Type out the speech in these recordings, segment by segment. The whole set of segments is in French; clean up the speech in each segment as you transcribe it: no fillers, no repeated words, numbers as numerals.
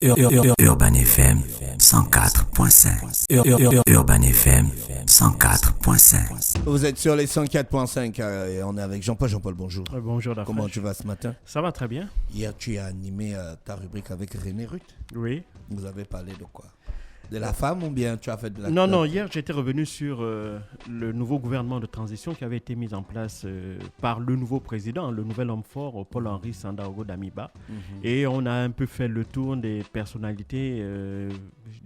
Urban FM 104.5. Urban FM 104.5. Vous êtes sur les 104.5 et on est avec Jean-Paul. Jean-Paul, bonjour. Bonjour Daphne. Comment tu vas ce matin? Ça va très bien. Hier, tu as animé ta rubrique avec René Ruth. Oui. Vous avez parlé de quoi? De la femme ou bien tu as fait de la... Non, hier j'étais revenu sur le nouveau gouvernement de transition qui avait été mis en place par le nouveau président, le nouvel homme fort, Paul-Henri Sandaogo Damiba. Et on a un peu fait le tour des personnalités,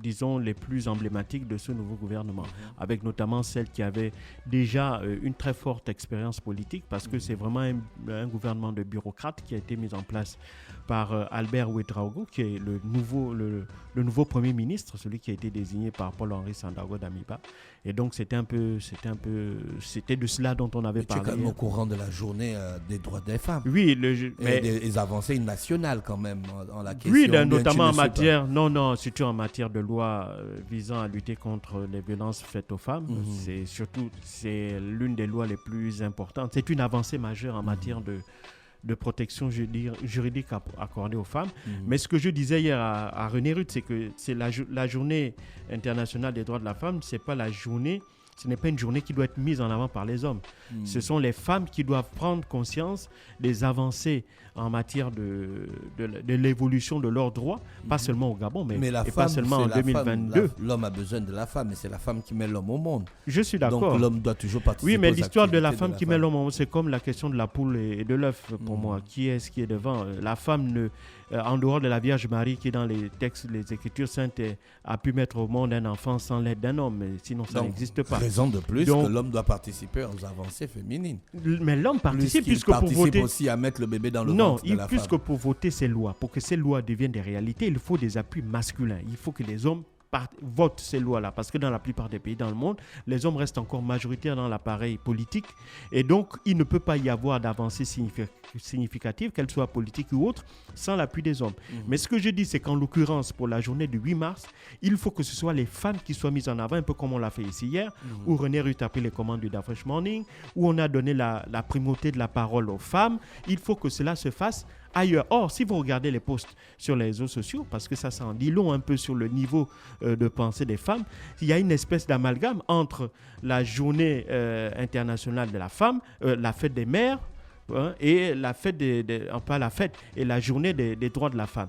disons, les plus emblématiques de ce nouveau gouvernement, avec notamment celles qui avaient déjà une très forte expérience politique, parce que c'est vraiment un gouvernement de bureaucrates qui a été mis en place par Albert Ouedraogo, qui est le nouveau Premier ministre, celui qui a été désigné par Paul-Henri Sandaogo Damiba. Et donc, c'était de cela dont on avait parlé. Tu es quand même au courant de la journée des droits des femmes. Oui, mais des avancées nationales quand même en la question. Oui, notamment en matière, surtout en matière de loi visant à lutter contre les violences faites aux femmes. C'est l'une des lois les plus importantes. C'est une avancée majeure en matière de protection juridique accordée aux femmes. Mais ce que je disais hier à René Ruth, c'est que c'est la journée internationale des droits de la femme, ce n'est pas une journée qui doit être mise en avant par les hommes. Ce sont les femmes qui doivent prendre conscience des avancées en matière de l'évolution de leurs droits, pas seulement au Gabon, mais pas seulement en 2022. L'homme a besoin de la femme, et c'est la femme qui met l'homme au monde. Je suis d'accord. Donc l'homme doit toujours participer. Oui, mais l'histoire de la femme qui met l'homme au monde, c'est comme la question de la poule et de l'œuf pour moi. Qui est-ce qui est devant? La femme, en dehors de la Vierge Marie qui, dans les textes, les Écritures saintes, a pu mettre au monde un enfant sans l'aide d'un homme, mais sinon ça n'existe pas. Raison de plus que l'homme doit participer aux avancées féminines. Mais l'homme participe puisque pour voter aussi à mettre le bébé dans le ventre de la femme. Puisque pour voter ces lois, pour que ces lois deviennent des réalités, il faut des appuis masculins. Il faut que les hommes votent ces lois-là, parce que dans la plupart des pays dans le monde, les hommes restent encore majoritaires dans l'appareil politique, et donc il ne peut pas y avoir d'avancée significative, qu'elle soit politique ou autre, sans l'appui des hommes. Mais ce que je dis, c'est qu'en l'occurrence, pour la journée du 8 mars, il faut que ce soit les femmes qui soient mises en avant, un peu comme on l'a fait ici hier, où René Ruth a pris les commandes du Da Fresh Morning, où on a donné la primauté de la parole aux femmes. Il faut que cela se fasse ailleurs. Or, si vous regardez les posts sur les réseaux sociaux, parce que ça en dit long un peu sur le niveau de pensée des femmes, il y a une espèce d'amalgame entre la journée internationale de la femme, la fête des mères, et la fête et la journée des droits de la femme.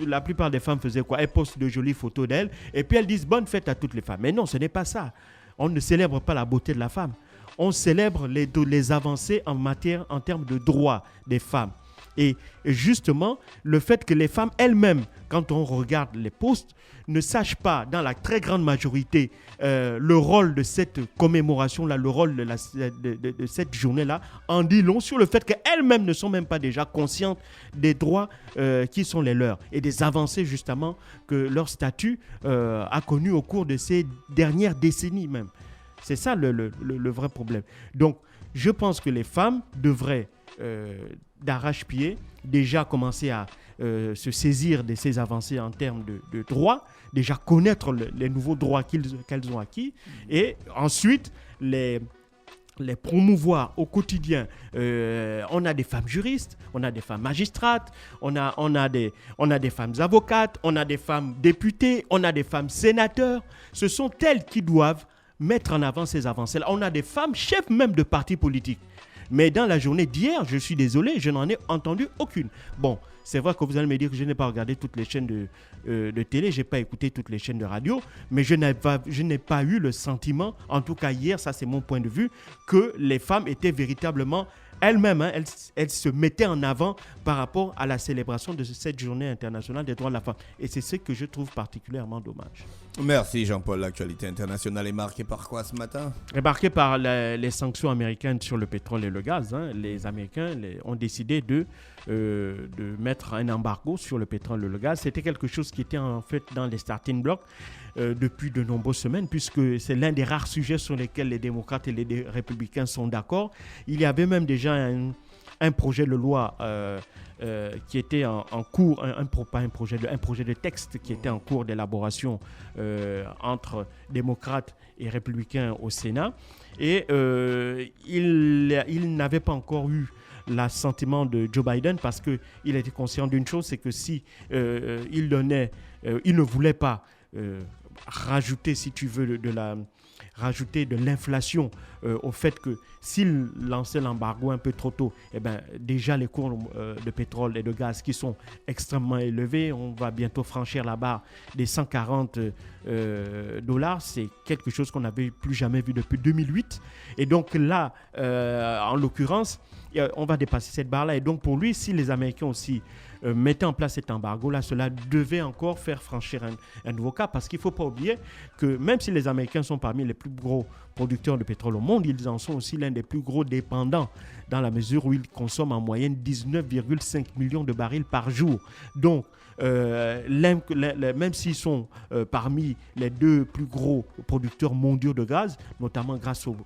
La plupart des femmes faisaient quoi? Elles postent de jolies photos d'elles, et puis elles disent bonne fête à toutes les femmes. Mais non, ce n'est pas ça. On ne célèbre pas la beauté de la femme. On célèbre les avancées en termes de droits des femmes. Et justement, le fait que les femmes elles-mêmes, quand on regarde les posts, ne sachent pas, dans la très grande majorité, le rôle de cette commémoration-là, le rôle de cette journée-là, en dit long sur le fait qu'elles-mêmes ne sont même pas déjà conscientes des droits qui sont les leurs et des avancées justement que leur statut a connu au cours de ces dernières décennies même. C'est ça le vrai problème. Donc, je pense que les femmes devraient, d'arrache-pied, déjà commencer à se saisir de ces avancées en termes de droits, déjà connaître les nouveaux droits qu'elles ont acquis, et ensuite les promouvoir au quotidien. On a des femmes juristes, on a des femmes magistrates, on a des femmes avocates, on a des femmes députées, on a des femmes sénateurs. Ce sont elles qui doivent mettre en avant ces avancées-là. On a des femmes chefs même de partis politiques. Mais dans la journée d'hier, je suis désolé, je n'en ai entendu aucune. Bon, c'est vrai que vous allez me dire que je n'ai pas regardé toutes les chaînes de télé, je n'ai pas écouté toutes les chaînes de radio, mais je n'ai pas eu le sentiment, en tout cas hier, ça c'est mon point de vue, que les femmes étaient véritablement elles-mêmes, elles se mettaient en avant par rapport à la célébration de cette journée internationale des droits de la femme. Et c'est ce que je trouve particulièrement dommage. Merci Jean-Paul. L'actualité internationale est marquée par quoi ce matin? Marquée par les sanctions américaines sur le pétrole et le gaz. Les Américains ont décidé de mettre un embargo sur le pétrole et le gaz. C'était quelque chose qui était en fait dans les starting blocks depuis de nombreuses semaines, puisque c'est l'un des rares sujets sur lesquels les démocrates et les républicains sont d'accord. Il y avait même déjà un projet de loi qui était en cours, un projet de texte qui était en cours d'élaboration entre démocrates et républicains au Sénat. Et il n'avait pas encore eu l'assentiment de Joe Biden parce qu'il était conscient d'une chose, c'est que si il ne voulait pas rajouter, si tu veux, rajouter de l'inflation au fait que s'il lançait l'embargo un peu trop tôt, eh ben, déjà les cours de pétrole et de gaz qui sont extrêmement élevés, on va bientôt franchir la barre des 140 dollars, c'est quelque chose qu'on n'avait plus jamais vu depuis 2008. Et donc là, en l'occurrence, on va dépasser cette barre-là. Et donc pour lui, si les Américains aussi mettaient en place cet embargo-là, cela devait encore faire franchir un nouveau cap, parce qu'il ne faut pas oublier que même si les Américains sont parmi les plus gros producteurs de pétrole au monde, ils en sont aussi l'un des plus gros dépendants, dans la mesure où ils consomment en moyenne 19,5 millions de barils par jour. Donc, même s'ils sont parmi les 2 plus gros producteurs mondiaux de gaz, notamment grâce au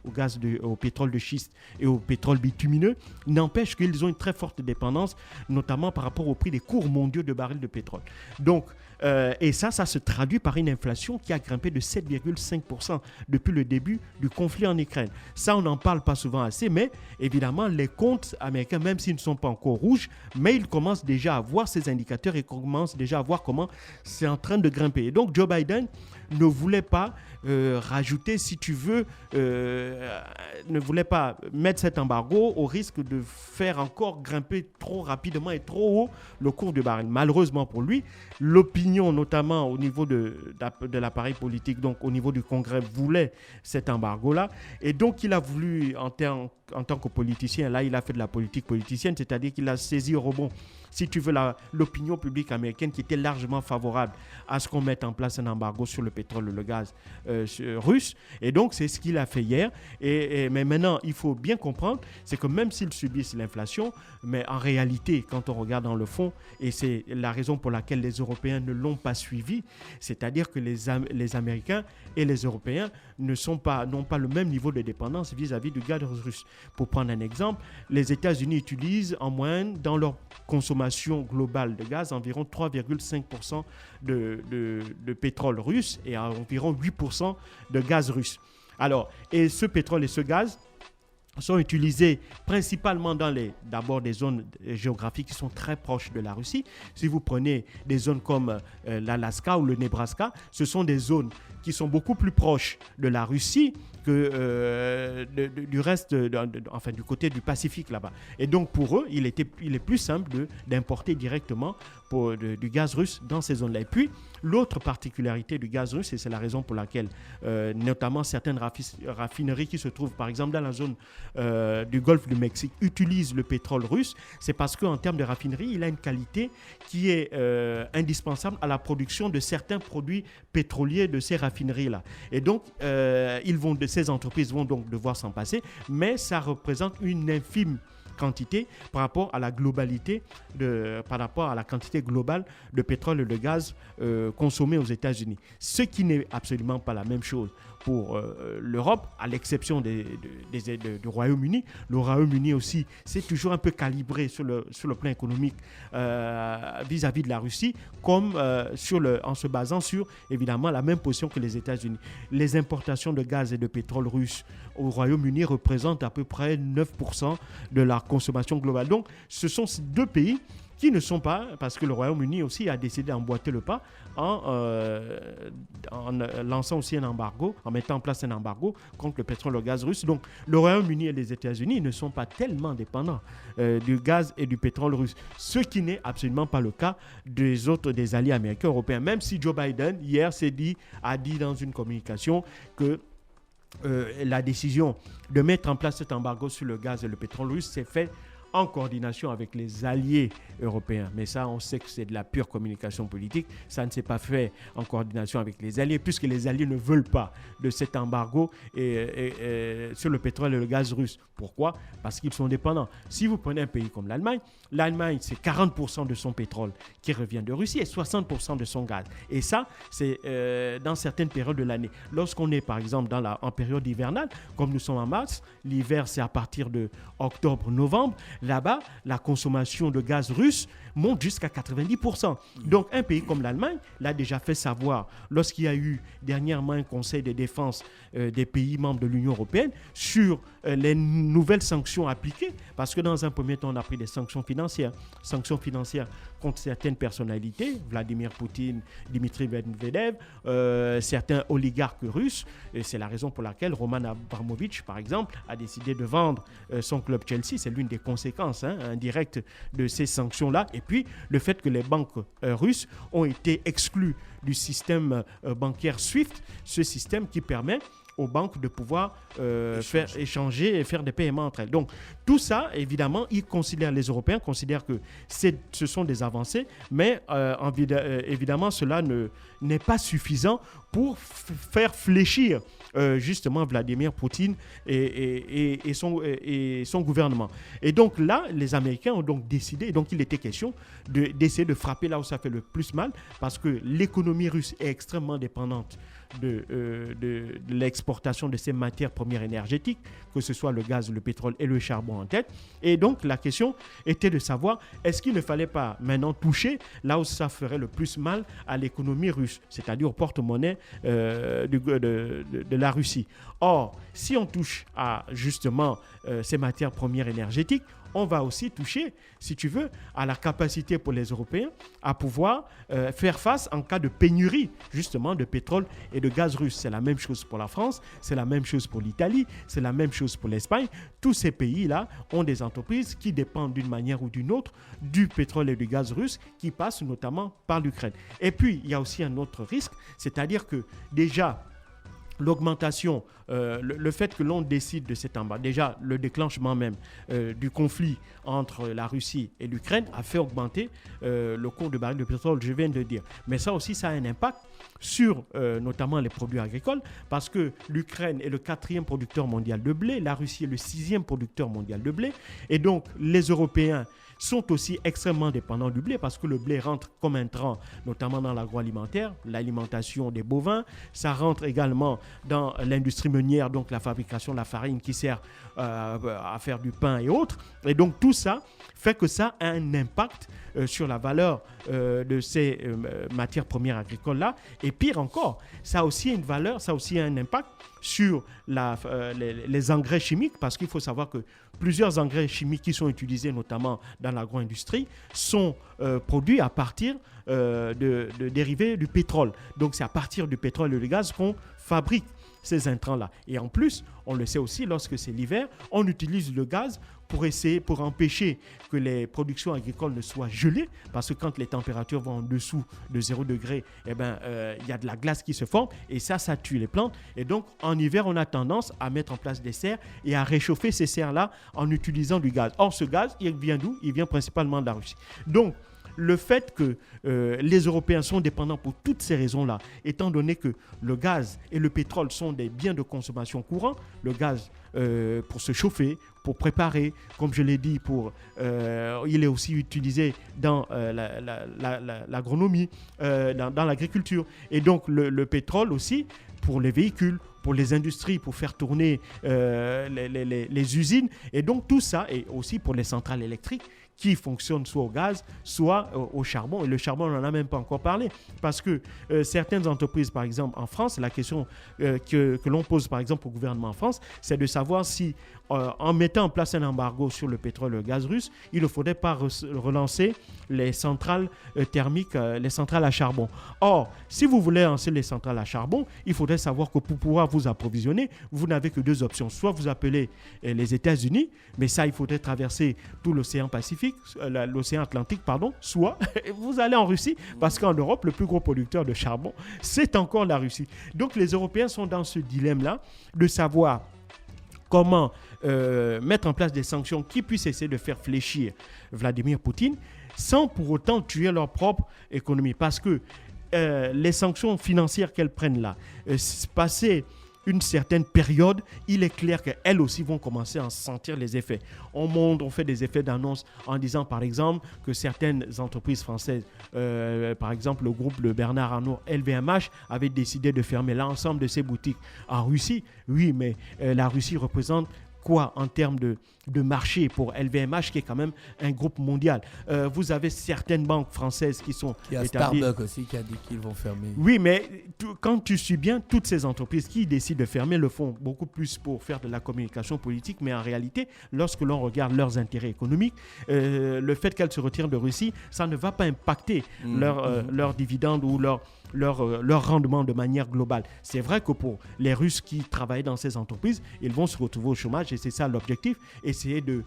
pétrole de schiste et au pétrole bitumineux, n'empêche qu'ils ont une très forte dépendance, notamment par rapport au prix des cours mondiaux de barils de pétrole. Donc, et ça se traduit par une inflation qui a grimpé de 7,5% depuis le début du conflit en Ukraine. Ça, on n'en parle pas souvent assez, mais évidemment, les comptes américains, même s'ils ne sont pas encore rouges, mais ils commencent déjà à voir ces indicateurs et commencent déjà à voir comment c'est en train de grimper. Et donc, Joe Biden ne voulait pas rajouter, si tu veux, ne voulait pas mettre cet embargo au risque de faire encore grimper trop rapidement et trop haut le cours du baril. Malheureusement pour lui, l'opinion, notamment au niveau de l'appareil politique, donc au niveau du Congrès, voulait cet embargo-là. Et donc, il a voulu, en tant que politicien, là, il a fait de la politique politicienne, c'est-à-dire qu'il a saisi au rebond, si tu veux, l'opinion publique américaine qui était largement favorable à ce qu'on mette en place un embargo sur le pétrole et le gaz russe. Et donc, c'est ce qu'il a fait hier. Mais maintenant, il faut bien comprendre, c'est que même s'ils subissent l'inflation, mais en réalité, quand on regarde dans le fond, et c'est la raison pour laquelle les Européens ne l'ont pas suivi, c'est-à-dire que les Américains et les Européens n'ont pas le même niveau de dépendance vis-à-vis du gaz russe. Pour prendre un exemple, les États-Unis utilisent en moyenne dans leur consommation globale de gaz environ 3,5% de pétrole russe et environ 8% de gaz russe. Alors, et ce pétrole et ce gaz sont utilisés principalement d'abord des zones géographiques qui sont très proches de la Russie. Si vous prenez des zones comme l'Alaska ou le Nebraska, ce sont des zones qui sont beaucoup plus proches de la Russie que du reste, du côté du Pacifique là-bas. Et donc pour eux, il est plus simple d'importer directement du gaz russe dans ces zones-là. Et puis, l'autre particularité du gaz russe, et c'est la raison pour laquelle notamment certaines raffineries qui se trouvent par exemple dans la zone du golfe du Mexique utilisent le pétrole russe, c'est parce qu'en termes de raffinerie, il a une qualité qui est indispensable à la production de certains produits pétroliers de ces raffineries-là. Et donc, ces entreprises vont donc devoir s'en passer, mais ça représente une infime quantité par rapport à la globalité, par rapport à la quantité globale de pétrole et de gaz consommés aux États-Unis. Ce qui n'est absolument pas la même chose pour l'Europe, à l'exception du Royaume-Uni. Le Royaume-Uni aussi, c'est toujours un peu calibré sur le plan économique vis-à-vis de la Russie, comme en se basant sur, évidemment, la même position que les États-Unis. Les importations de gaz et de pétrole russe au Royaume-Uni représentent à peu près 9% de la consommation globale. Donc, ce sont ces deux pays qui ne sont pas, parce que le Royaume-Uni aussi a décidé d'emboîter le pas en lançant aussi un embargo, en mettant en place un embargo contre le pétrole et le gaz russe. Donc, le Royaume-Uni et les États-Unis ne sont pas tellement dépendants du gaz et du pétrole russe, ce qui n'est absolument pas le cas des alliés américains et européens. Même si Joe Biden, hier, a dit dans une communication que la décision de mettre en place cet embargo sur le gaz et le pétrole russe s'est faite en coordination avec les alliés européens. Mais ça, on sait que c'est de la pure communication politique. Ça ne s'est pas fait en coordination avec les alliés, puisque les alliés ne veulent pas de cet embargo sur le pétrole et le gaz russe. Pourquoi ? Parce qu'ils sont dépendants. Si vous prenez un pays comme l'Allemagne, c'est 40% de son pétrole qui revient de Russie et 60% de son gaz. Et ça, c'est dans certaines périodes de l'année. Lorsqu'on est, par exemple, en période hivernale, comme nous sommes en mars, l'hiver, c'est à partir de octobre-novembre. Là-bas, la consommation de gaz russe monte jusqu'à 90%. Donc un pays comme l'Allemagne l'a déjà fait savoir lorsqu'il y a eu dernièrement un conseil de défense des pays membres de l'Union européenne sur les nouvelles sanctions appliquées, parce que dans un premier temps, on a pris des sanctions financières contre certaines personnalités, Vladimir Poutine, Dmitry Medvedev, certains oligarques russes. Et c'est la raison pour laquelle Roman Abramovich, par exemple, a décidé de vendre son club Chelsea. C'est l'une des conséquences indirectes de ces sanctions-là. Et puis, le fait que les banques russes ont été exclues du système bancaire SWIFT, ce système qui permet aux banques de pouvoir faire échanger et faire des paiements entre elles. Donc, tout ça, évidemment, les Européens considèrent que ce sont des avancées, mais évidemment, cela n'est pas suffisant pour faire fléchir justement Vladimir Poutine et son gouvernement. Et donc là, les Américains ont donc décidé, et donc il était question d'essayer de frapper là où ça fait le plus mal, parce que l'économie russe est extrêmement dépendante de l'exportation de ces matières premières énergétiques, que ce soit le gaz, le pétrole et le charbon en tête. Et donc la question était de savoir, est-ce qu'il ne fallait pas maintenant toucher là où ça ferait le plus mal à l'économie russe, c'est-à-dire au porte-monnaie de la Russie. Or, si on touche à justement ces matières premières énergétiques, on va aussi toucher, si tu veux, à la capacité pour les Européens à pouvoir faire face en cas de pénurie, justement, de pétrole et de gaz russe. C'est la même chose pour la France, c'est la même chose pour l'Italie, c'est la même chose pour l'Espagne. Tous ces pays-là ont des entreprises qui dépendent d'une manière ou d'une autre du pétrole et du gaz russe qui passent notamment par l'Ukraine. Et puis, il y a aussi un autre risque, c'est-à-dire que déjà, l'augmentation, le fait que l'on décide de cet embargo, déjà le déclenchement même du conflit entre la Russie et l'Ukraine a fait augmenter le cours du baril de pétrole, je viens de le dire. Mais ça aussi, ça a un impact sur notamment les produits agricoles, parce que l'Ukraine est le 4e producteur mondial de blé, la Russie est le 6e producteur mondial de blé, et donc les Européens sont aussi extrêmement dépendants du blé, parce que le blé rentre comme un intrant, notamment dans l'agroalimentaire, l'alimentation des bovins. Ça rentre également dans l'industrie meunière, donc la fabrication de la farine qui sert à faire du pain et autres. Et donc tout ça fait que ça a un impact sur la valeur de ces matières premières agricoles-là. Et pire encore, ça a aussi une valeur, ça a aussi un impact sur les engrais chimiques, parce qu'il faut savoir que plusieurs engrais chimiques qui sont utilisés notamment dans l'agro-industrie sont produits à partir de dérivés du pétrole. Donc c'est à partir du pétrole et du gaz qu'on fabrique ces intrants-là. Et en plus, on le sait aussi, lorsque c'est l'hiver, on utilise le gaz pour empêcher que les productions agricoles ne soient gelées, parce que quand les températures vont en dessous de 0 degré, y a de la glace qui se forme, et ça tue les plantes. Et donc, en hiver, on a tendance à mettre en place des serres et à réchauffer ces serres-là en utilisant du gaz. Or, ce gaz, il vient d'où? Il vient principalement de la Russie. Donc, le fait que les Européens sont dépendants pour toutes ces raisons-là, étant donné que le gaz et le pétrole sont des biens de consommation courants, le gaz pour se chauffer, pour préparer, comme je l'ai dit, il est aussi utilisé dans l'agronomie, dans l'agriculture. Et donc le pétrole aussi pour les véhicules, pour les industries, pour faire tourner les usines. Et donc tout ça, et aussi pour les centrales électriques, qui fonctionnent soit au gaz, soit au charbon. Et le charbon, on n'en a même pas encore parlé. Parce que certaines entreprises, par exemple en France, la question que l'on pose par exemple au gouvernement en France, c'est de savoir si en mettant en place un embargo sur le pétrole et le gaz russe, il ne faudrait pas relancer les centrales thermiques, les centrales à charbon. Or, si vous voulez lancer les centrales à charbon, il faudrait savoir que pour pouvoir vous approvisionner, vous n'avez que deux options. Soit vous appelez les États-Unis, mais ça, il faudrait traverser tout l'océan Pacifique, l'océan Atlantique, pardon, soit vous allez en Russie, parce qu'en Europe, le plus gros producteur de charbon, c'est encore la Russie. Donc, les Européens sont dans ce dilemme-là de savoir comment mettre en place des sanctions qui puissent essayer de faire fléchir Vladimir Poutine sans pour autant tuer leur propre économie. Parce que les sanctions financières qu'elles prennent là, passer une certaine période, il est clair qu'elles aussi vont commencer à en sentir les effets. On fait des effets d'annonce en disant par exemple que certaines entreprises françaises, par exemple le groupe de Bernard Arnault, LVMH, avait décidé de fermer l'ensemble de ses boutiques en Russie. Oui, mais la Russie représente quoi en termes de marché pour LVMH, qui est quand même un groupe mondial. Vous avez certaines banques françaises qui sont Il y a établies. Starbucks aussi qui a dit qu'ils vont fermer. Oui, mais quand tu suis bien, toutes ces entreprises qui décident de fermer le font beaucoup plus pour faire de la communication politique, mais en réalité, lorsque l'on regarde leurs intérêts économiques, le fait qu'elles se retirent de Russie, ça ne va pas impacter leurs dividendes ou leur rendement de manière globale. C'est vrai que pour les Russes qui travaillent dans ces entreprises, ils vont se retrouver au chômage et c'est ça l'objectif, essayer de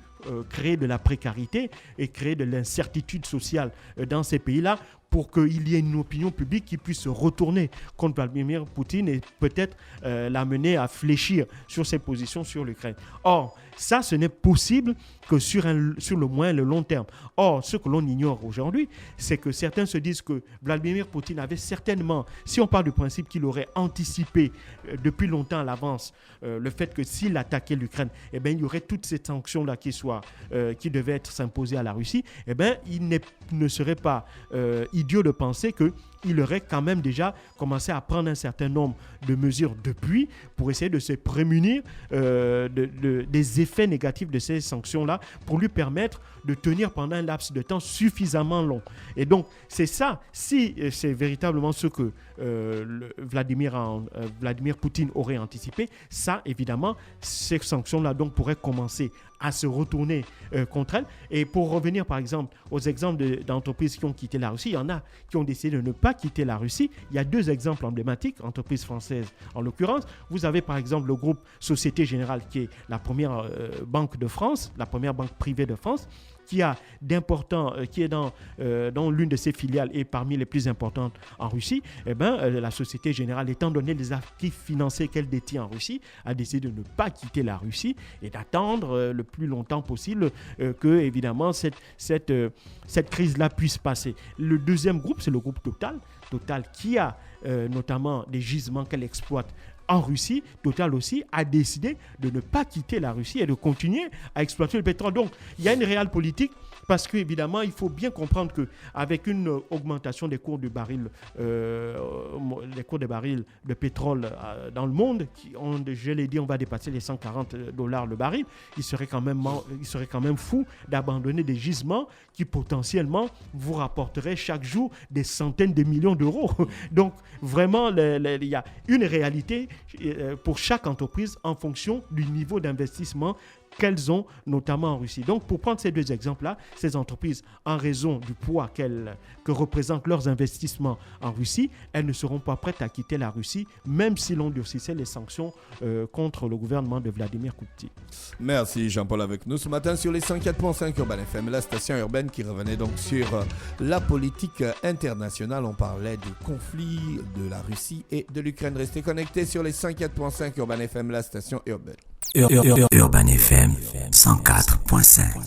créer de la précarité et créer de l'incertitude sociale dans ces pays-là pour qu'il y ait une opinion publique qui puisse se retourner contre Vladimir Poutine et peut-être l'amener à fléchir sur ses positions sur l'Ukraine. Or, ça, ce n'est possible que sur le moyen et le long terme. Or, ce que l'on ignore aujourd'hui, c'est que certains se disent que Vladimir Poutine avait certainement, si on parle du principe qu'il aurait anticipé depuis longtemps à l'avance le fait que s'il attaquait l'Ukraine, eh bien, il y aurait toutes ces sanctions-là qui devaient être s'imposer à la Russie, eh bien, il ne serait pas idiot de penser qu'il aurait quand même déjà commencé à prendre un certain nombre de mesures depuis pour essayer de se prémunir des effets négatifs de ces sanctions-là pour lui permettre de tenir pendant un laps de temps suffisamment long. Et donc, c'est ça, si c'est véritablement ce que Vladimir Poutine aurait anticipé, ça, évidemment, ces sanctions-là donc pourraient commencer à se retourner contre elle. Et pour revenir, par exemple, aux exemples d'entreprises qui ont quitté la Russie, il y en a qui ont décidé de ne pas quitter la Russie. Il y a 2 exemples emblématiques, entreprises françaises en l'occurrence. Vous avez, par exemple, le groupe Société Générale, qui est la première banque de France, la première banque privée de France, qui est dans l'une de ses filiales et parmi les plus importantes en Russie. Eh bien, la Société Générale, étant donné les actifs financiers qu'elle détient en Russie, a décidé de ne pas quitter la Russie et d'attendre le plus longtemps possible que, évidemment, cette crise-là puisse passer. Le deuxième groupe, c'est le groupe Total. Total qui a notamment des gisements qu'elle exploite en Russie. Total aussi a décidé de ne pas quitter la Russie et de continuer à exploiter le pétrole. Donc, il y a une réelle politique parce qu'évidemment, il faut bien comprendre qu'avec une augmentation des cours du baril, les cours des barils de pétrole dans le monde, je l'ai dit, on va dépasser les $140 le baril, il serait quand même fou d'abandonner des gisements qui potentiellement vous rapporteraient chaque jour des centaines de millions d'euros. Donc, vraiment, il y a une réalité pour chaque entreprise en fonction du niveau d'investissement qu'elles ont, notamment en Russie. Donc, pour prendre ces 2 exemples-là, ces entreprises, en raison du poids que représentent leurs investissements en Russie, elles ne seront pas prêtes à quitter la Russie, même si l'on durcissait les sanctions contre le gouvernement de Vladimir Poutine. Merci Jean-Paul avec nous ce matin sur les 104.5 Urban FM, la station urbaine qui revenait donc sur la politique internationale. On parlait du conflit de la Russie et de l'Ukraine. Restez connectés sur les 104.5 Urban FM, la station urbaine. Urban FM 104.5.